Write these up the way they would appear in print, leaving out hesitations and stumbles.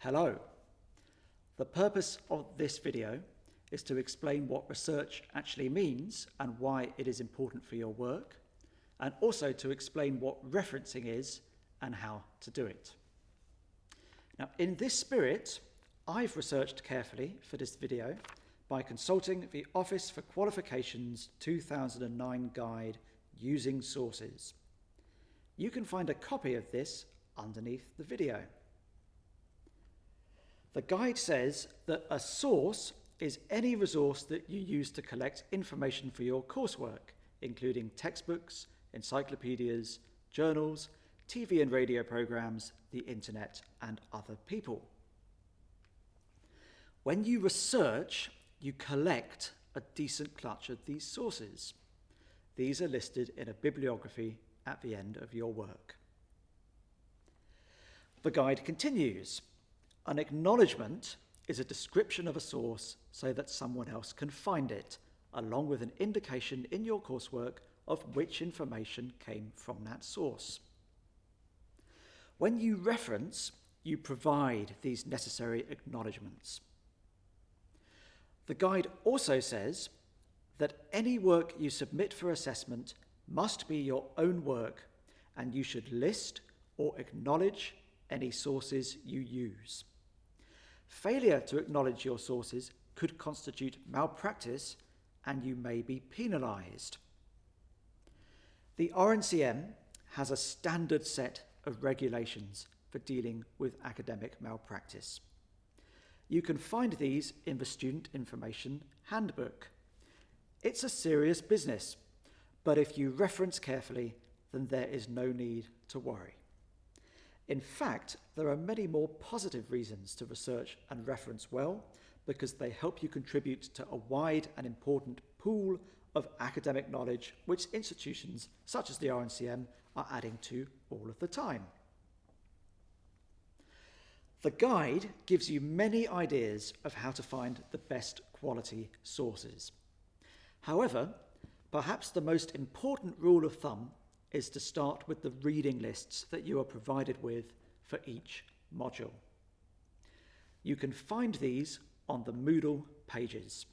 Hello. The purpose of this video is to explain what research actually means and why it is important for your work, and also to explain what referencing is and how to do it. Now, in this spirit, I've researched carefully for this video by consulting the Office for Qualifications 2009 guide, Using Sources. You can find a copy of this underneath the video. The guide says that a source is any resource that you use to collect information for your coursework, including textbooks, encyclopedias, journals, TV and radio programs, the internet, and other people. When you research, you collect a decent clutch of these sources. These are listed in a bibliography at the end of your work. The guide continues. An acknowledgement is a description of a source so that someone else can find it, along with an indication in your coursework of which information came from that source. When you reference, you provide these necessary acknowledgements. The guide also says that any work you submit for assessment must be your own work, and you should list or acknowledge any sources you use. Failure to acknowledge your sources could constitute malpractice, and you may be penalised. The RNCM has a standard set of regulations for dealing with academic malpractice. You can find these in the Student Information Handbook. It's a serious business, but if you reference carefully, then there is no need to worry. In fact, there are many more positive reasons to research and reference well, because they help you contribute to a wide and important pool of academic knowledge which institutions such as the RNCM are adding to all of the time. The guide gives you many ideas of how to find the best quality sources. However, perhaps the most important rule of thumb is to start with the reading lists that you are provided with for each module. You can find these on the Moodle pages.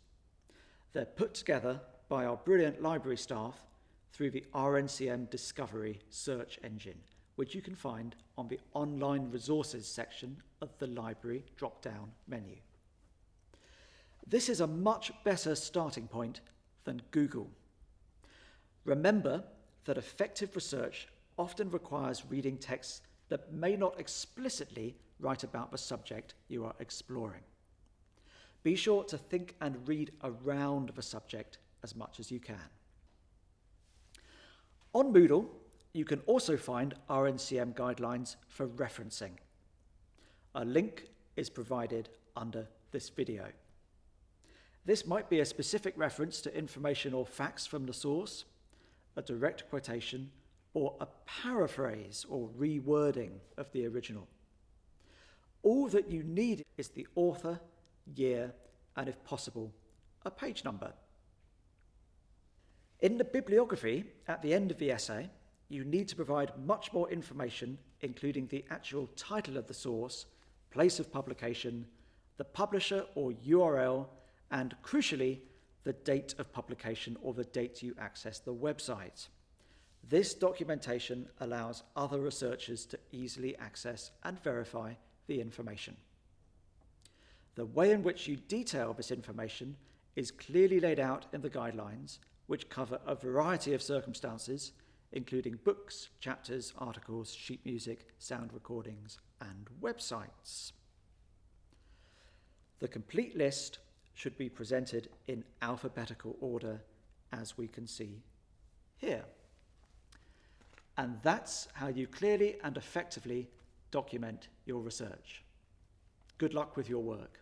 They're put together by our brilliant library staff through the RNCM Discovery search engine, which you can find on the Online Resources section of the library drop-down menu. This is a much better starting point than Google. Remember that effective research often requires reading texts that may not explicitly write about the subject you are exploring. Be sure to think and read around the subject as much as you can. On Moodle, you can also find RNCM guidelines for referencing. A link is provided under this video. This might be a specific reference to information or facts from the source, a direct quotation, or a paraphrase or rewording of the original. All that you need is the author, year, and if possible, a page number. In the bibliography at the end of the essay, you need to provide much more information, including the actual title of the source, place of publication, the publisher or URL, and crucially, the date of publication or the date you access the website. This documentation allows other researchers to easily access and verify the information. The way in which you detail this information is clearly laid out in the guidelines, which cover a variety of circumstances, including books, chapters, articles, sheet music, sound recordings, and websites. The complete list should be presented in alphabetical order, as we can see here. And that's how you clearly and effectively document your research. Good luck with your work.